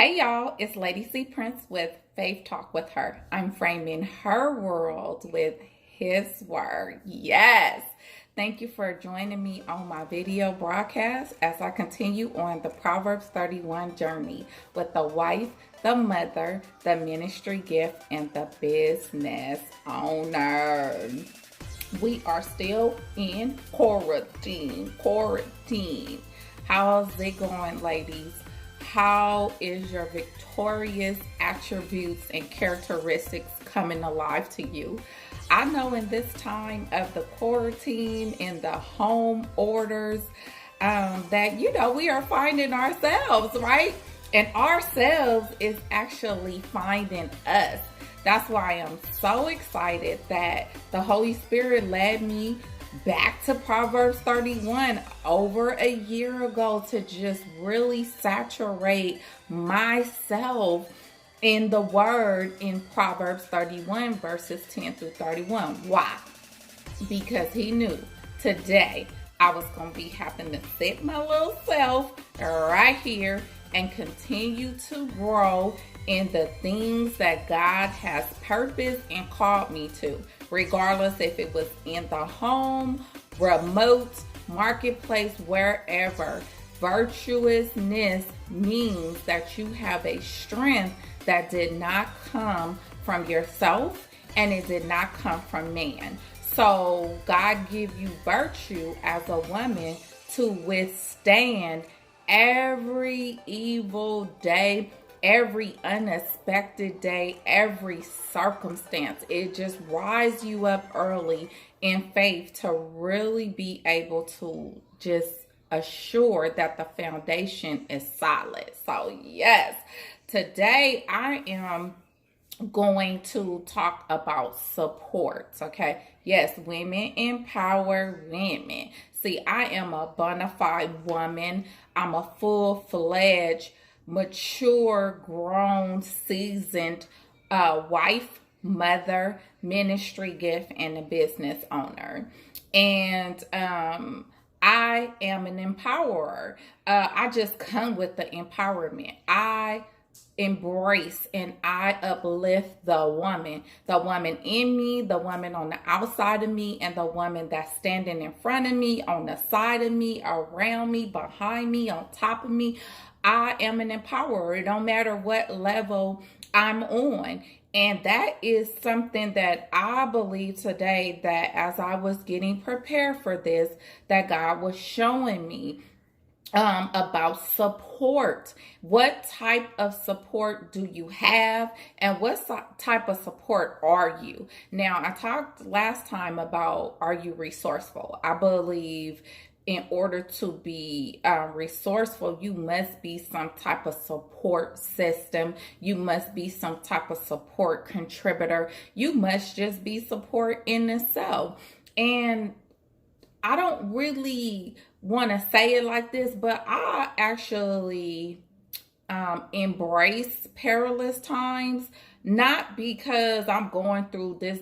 Hey y'all, it's Lady C Prince with Faith Talk with her. I'm framing her world with his word. Yes. Thank you for joining me on my video broadcast as I continue on the Proverbs 31 journey with the wife, the mother, the ministry gift, and the business owner. We are still in quarantine. How's it going, ladies? How is your victorious attributes and characteristics coming alive to you? I know in this time of the quarantine and the home orders that, we are finding ourselves, right? And ourselves is actually finding us. That's why I'm so excited that the Holy Spirit led me back to Proverbs 31 over a year ago to just really saturate myself in the word in Proverbs 31 verses 10 through 31. Why? Because he knew today I was going to be having to sit my little self right here and continue to grow in the things that God has purposed and called me to, regardless if it was in the home, remote, marketplace, wherever. Virtuousness means that you have a strength that did not come from yourself and it did not come from man. So God give you virtue as a woman to withstand every evil day, every unexpected day, every circumstance. It just rises you up early in faith to really be able to just assure that the foundation is solid. So yes, today I am going to talk about support. Okay. Yes, women empower women. See, I am a bona fide woman. I'm a full-fledged, mature, grown, seasoned wife, mother, ministry gift, and a business owner. And I am an empowerer. I just come with the empowerment. I embrace and I uplift the woman in me, the woman on the outside of me, and the woman that's standing in front of me, on the side of me, around me, behind me, on top of me. I am an empowerer. It don't matter what level I'm on. And that is something that I believe today, that as I was getting prepared for this, that God was showing me about support. What type of support do you have, and what type of support are you? Now, I talked last time about, are you resourceful? I believe in order to be resourceful, you must be some type of support system. You must be some type of support contributor. You must just be support in itself. And I don't really want to say it like this, but I actually embrace perilous times, not because I'm going through this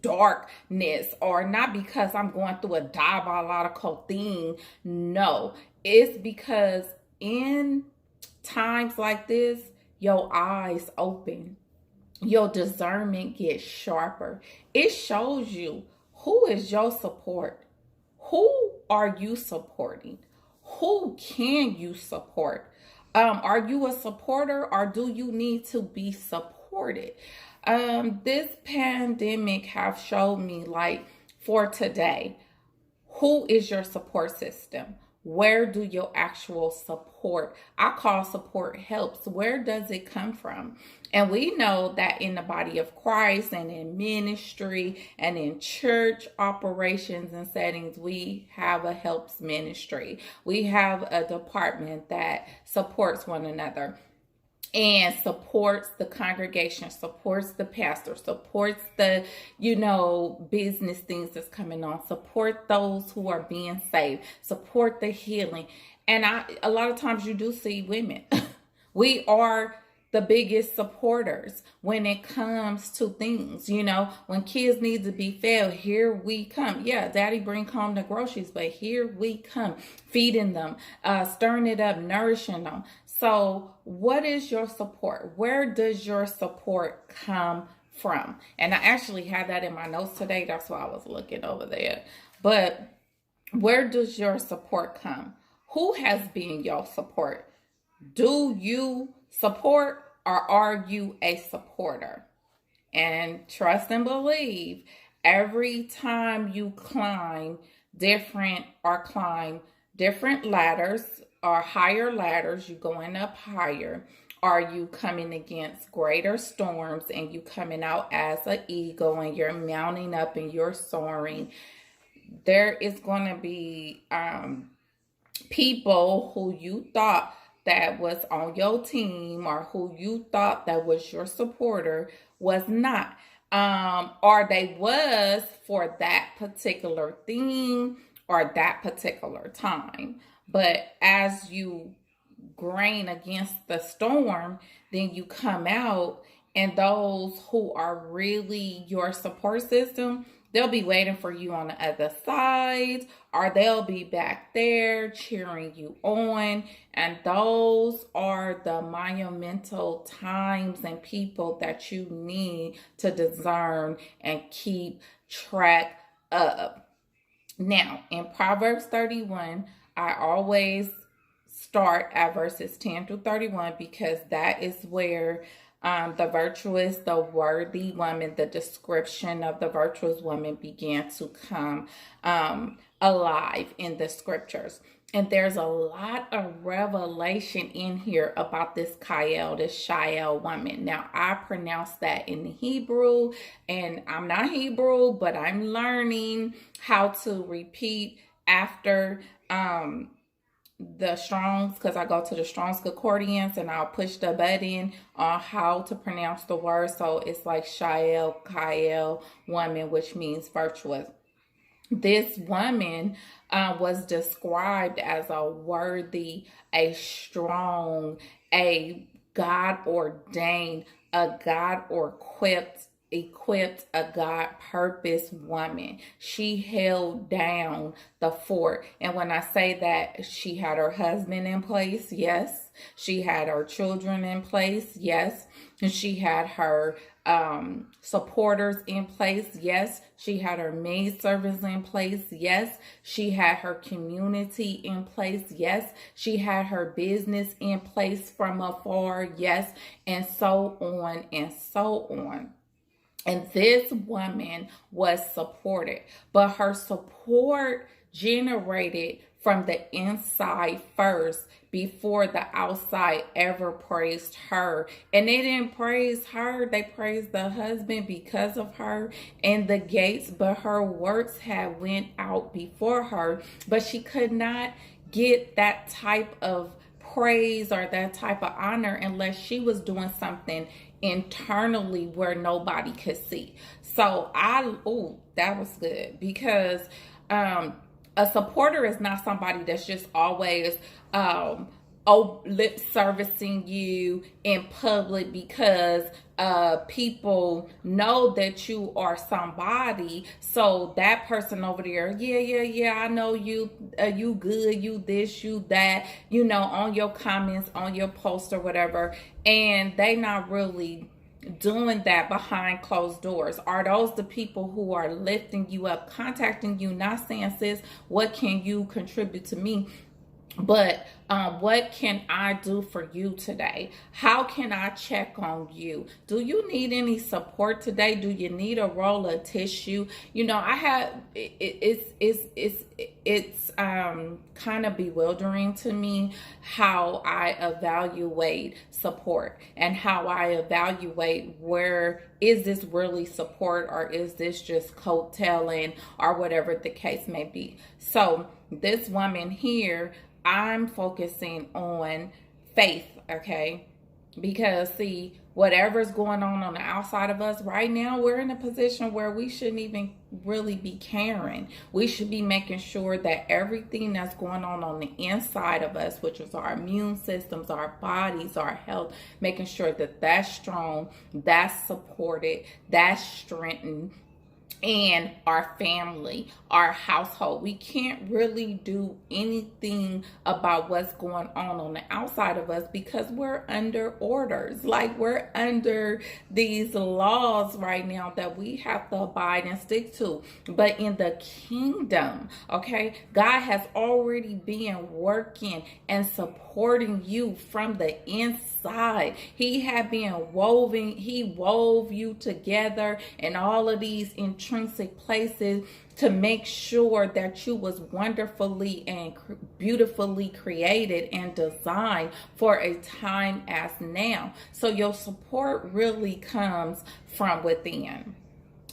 darkness, or not because I'm going through a diabolical thing. No, it's because in times like this, your eyes open, your discernment gets sharper. It shows you who is your support. Who are you supporting? Who can you support? Are you a supporter, or do you need to be supported? This pandemic have showed me, like, for today, who is your support system? Where do your actual support, I call support, helps? Where does it come from? And we know that in the body of Christ and in ministry and in church operations and settings, we have a helps ministry. We have a department that supports one another and supports the congregation, supports the pastor, supports the, business things that's coming on, support those who are being saved, support the healing. And a lot of times you do see women. We are the biggest supporters when it comes to things. When kids need to be fed, here we come. Yeah, daddy bring home the groceries, but here we come, feeding them, stirring it up, nourishing them. So what is your support? Where does your support come from? And I actually had that in my notes today. That's why I was looking over there. But where does your support come? Who has been your support? Do you support, or are you a supporter? And trust and believe, every time you climb different ladders or higher ladders, you going up higher, are you coming against greater storms and you coming out as an eagle and you're mounting up and you're soaring, there is going to be people who you thought that was on your team or who you thought that was your supporter was not, or they was for that particular thing or that particular time. But as you grain against the storm, then you come out, and those who are really your support system, they'll be waiting for you on the other side, or they'll be back there cheering you on. And those are the monumental times and people that you need to discern and keep track of. Now, in Proverbs 31, I always start at verses 10 through 31 because that is where the virtuous, the worthy woman, the description of the virtuous woman began to come alive in the scriptures. And there's a lot of revelation in here about this Kael, this Shael woman. Now, I pronounce that in Hebrew, and I'm not Hebrew, but I'm learning how to repeat after the Strong's, because I go to the Strong's Concordance and I'll push the button on how to pronounce the word. So it's like Shael, Kael, woman, which means virtuous. This woman was described as a worthy, a strong, a God ordained, a God equipped, a God purpose woman. She held down the fort. And when I say that, she had her husband in place, yes. She had her children in place, yes. And she had her supporters in place, yes. She had her maid servants in place, yes. She had her community in place, yes. She had her business in place from afar, yes. And so on and so on. And this woman was supported, but her support generated from the inside first before the outside ever praised her. And they didn't praise her, they praised the husband because of her and the gates, but her works had went out before her, but she could not get that type of praise or that type of honor unless she was doing something internally where nobody could see. So that was good, because a supporter is not somebody that's just always lip servicing you in public because people know that you are somebody. So that person over there, yeah, I know you, you good, you this, you that, on your comments, on your post or whatever, and they not really doing that behind closed doors. Are those the people who are lifting you up, contacting you, not saying, sis, what can you contribute to me? But what can I do for you today? How can I check on you? Do you need any support today? Do you need a roll of tissue? I have it's kind of bewildering to me how I evaluate support and how I evaluate where is this really support or is this just coattailing or whatever the case may be. So this woman here, I'm focusing on faith, okay? Because see, whatever's going on the outside of us right now, we're in a position where we shouldn't even really be caring. We should be making sure that everything that's going on the inside of us, which is our immune systems, our bodies, our health, making sure that that's strong, that's supported, that's strengthened, and our family, our household. We can't really do anything about what's going on the outside of us because we're under orders. Like, we're under these laws right now that we have to abide and stick to. But in the kingdom, okay, God has already been working and supporting you from the inside. He had been woven, he wove you together in all of these intrinsic places to make sure that you was wonderfully and beautifully created and designed for a time as now. So your support really comes from within.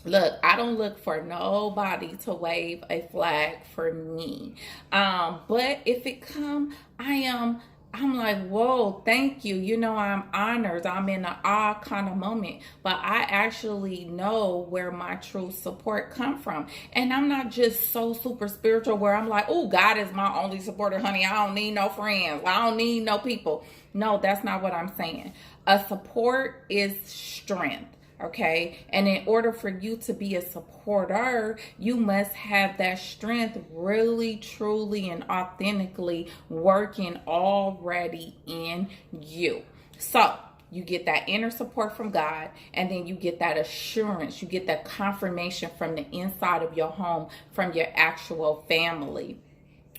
Look, I don't look for nobody to wave a flag for me. But if it come, I'm like, whoa, thank you. You know, I'm honored. I'm in an awe kind of moment. But I actually know where my true support come from. And I'm not just so super spiritual where I'm like, oh, God is my only supporter, honey. I don't need no friends. I don't need no people. No, that's not what I'm saying. A support is strength. Okay. And in order for you to be a supporter, you must have that strength really, truly, and authentically working already in you. So you get that inner support from God, and then you get that assurance. You get that confirmation from the inside of your home, from your actual family,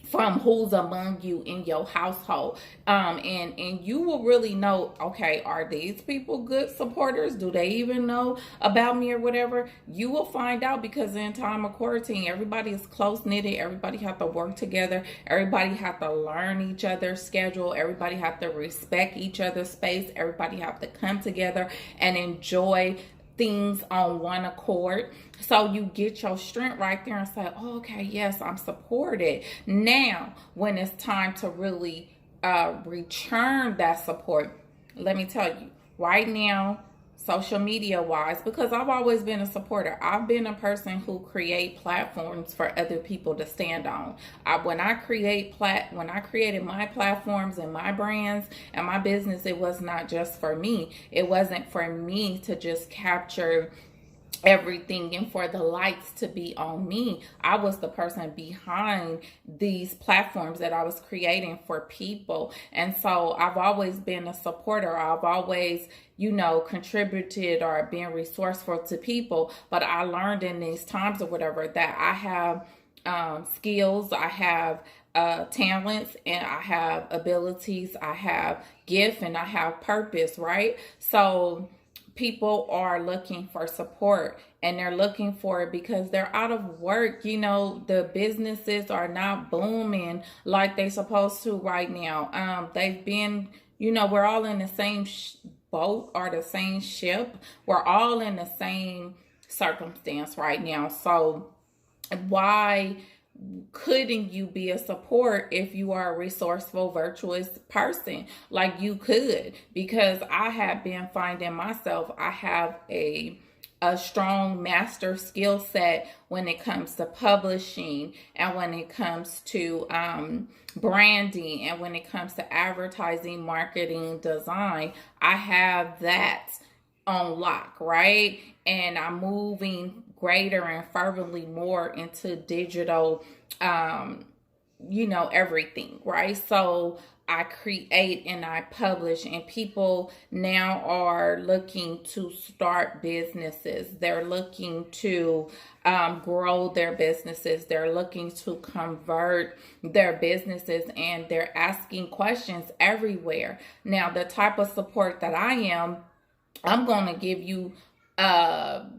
from who's among you in your household. And you will really know, okay, are these people good supporters? Do they even know about me or whatever? You will find out, because in time of quarantine, everybody is close knitted. Everybody have to work together. Everybody have to learn each other's schedule. Everybody have to respect each other's space. Everybody have to come together and enjoy things on one accord. So you get your strength right there and say, oh, okay, yes, I'm supported. Now, when it's time to really return that support, let me tell you, right now, social media wise, because I've always been a supporter. I've been a person who create platforms for other people to stand on. When I created my platforms and my brands and my business, it was not just for me. It wasn't for me to just capture everything and for the lights to be on me. I was the person behind these platforms that I was creating for people. And so I've always been a supporter. I've always, contributed or been resourceful to people. But I learned in these times or whatever that I have skills, I have talents, and I have abilities, I have gift, and I have purpose, right? So people are looking for support, and they're looking for it because they're out of work. The businesses are not booming like they supposed to right now. They've been, we're all in the same boat or the same ship. We're all in the same circumstance right now. So why couldn't you be a support if you are a resourceful, virtuous person? Like, you could, because I have been finding myself, I have a strong master skill set when it comes to publishing, and when it comes to branding, and when it comes to advertising, marketing, design. I have that on lock, right? And I'm moving greater and fervently more into digital, everything, right? So I create and I publish, and people now are looking to start businesses. They're looking to grow their businesses. They're looking to convert their businesses, and they're asking questions everywhere. Now, the type of support that I'm going to give you an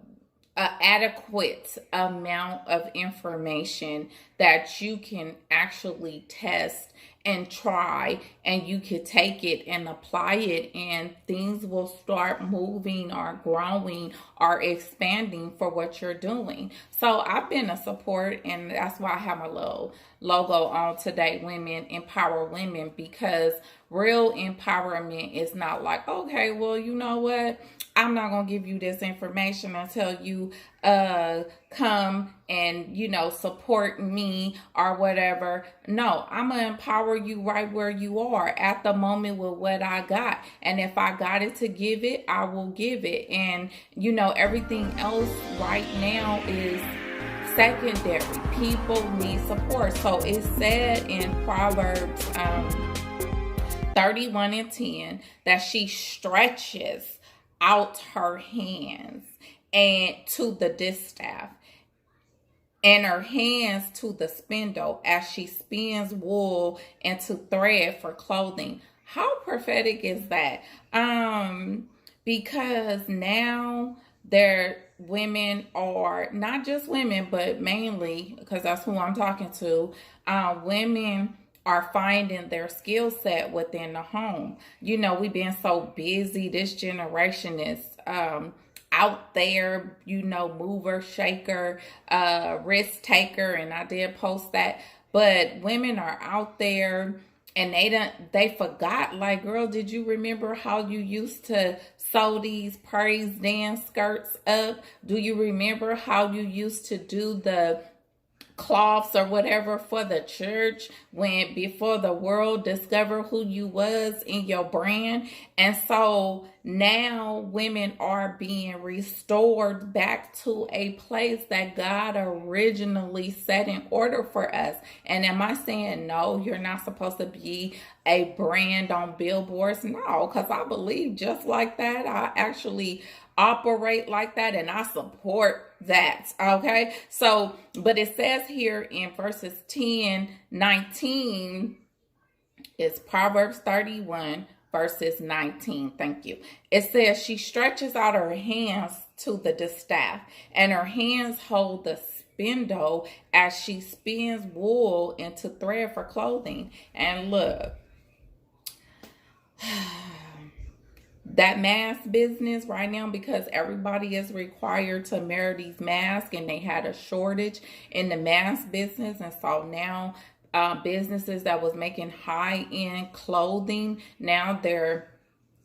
adequate amount of information that you can actually test and try, and you could take it and apply it, and things will start moving or growing or expanding for what you're doing. So I've been a support, and that's why I have my little logo on Today Women Empower Women, because real empowerment is not like, okay, well, you know what? I'm not going to give you this information until you come and, support me or whatever. No, I'm going to empower you right where you are at the moment with what I got. And if I got it to give it, I will give it. And, everything else right now is secondary. People need support. So it's said in Proverbs 31:10 that she stretches out her hands and to the distaff, and her hands to the spindle, as she spins wool into thread for clothing. How prophetic is that? Because now women are not just women, but mainly, because that's who I'm talking to, women are finding their skill set within the home. We've been so busy. This generation is out there, mover, shaker, risk taker, and I did post that. But women are out there, and they forgot, like, girl, did you remember how you used to sew these praise dance skirts up? Do you remember how you used to do the cloths or whatever for the church before the world discovered who you was in your brand? And so now women are being restored back to a place that God originally set in order for us. And am I saying no, you're not supposed to be a brand on billboards? No, because I believe just like that. I actually operate like that, and I support that. Okay, so but it says here in verses 10-19, it's Proverbs 31 verses 19. Thank you. It says she stretches out her hands to the distaff, and her hands hold the spindle as she spins wool into thread for clothing. And look, that mask business right now, because everybody is required to wear these masks, and they had a shortage in the mask business. And so now businesses that was making high-end clothing, now they're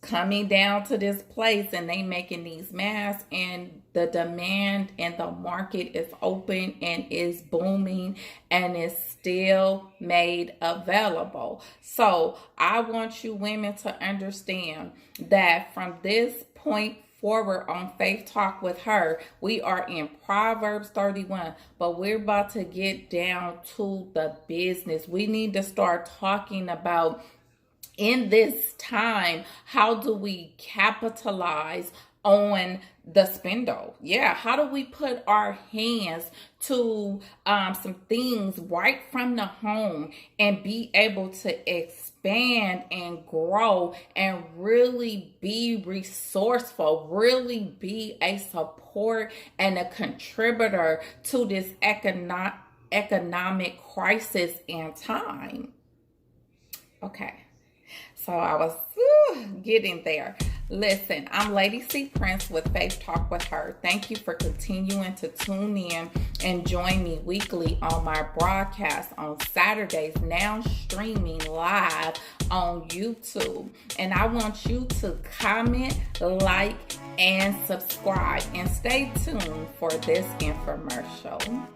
coming down to this place and they making these masks, and the demand and the market is open and is booming and is still made available. So I want you women to understand that from this point forward on Faith Talk with her, we are in Proverbs 31, but we're about to get down to the business. We need to start talking about, in this time, how do we capitalize on the spindle? Yeah, how do we put our hands to some things right from the home and be able to expand and grow and really be resourceful, really be a support and a contributor to this economic crisis and time? Okay. So I was getting there. Listen, I'm Lady C Prince with Faith Talk with her. Thank you for continuing to tune in and join me weekly on my broadcast on Saturdays, now streaming live on YouTube. And I want you to comment, like, and subscribe. And stay tuned for this infomercial.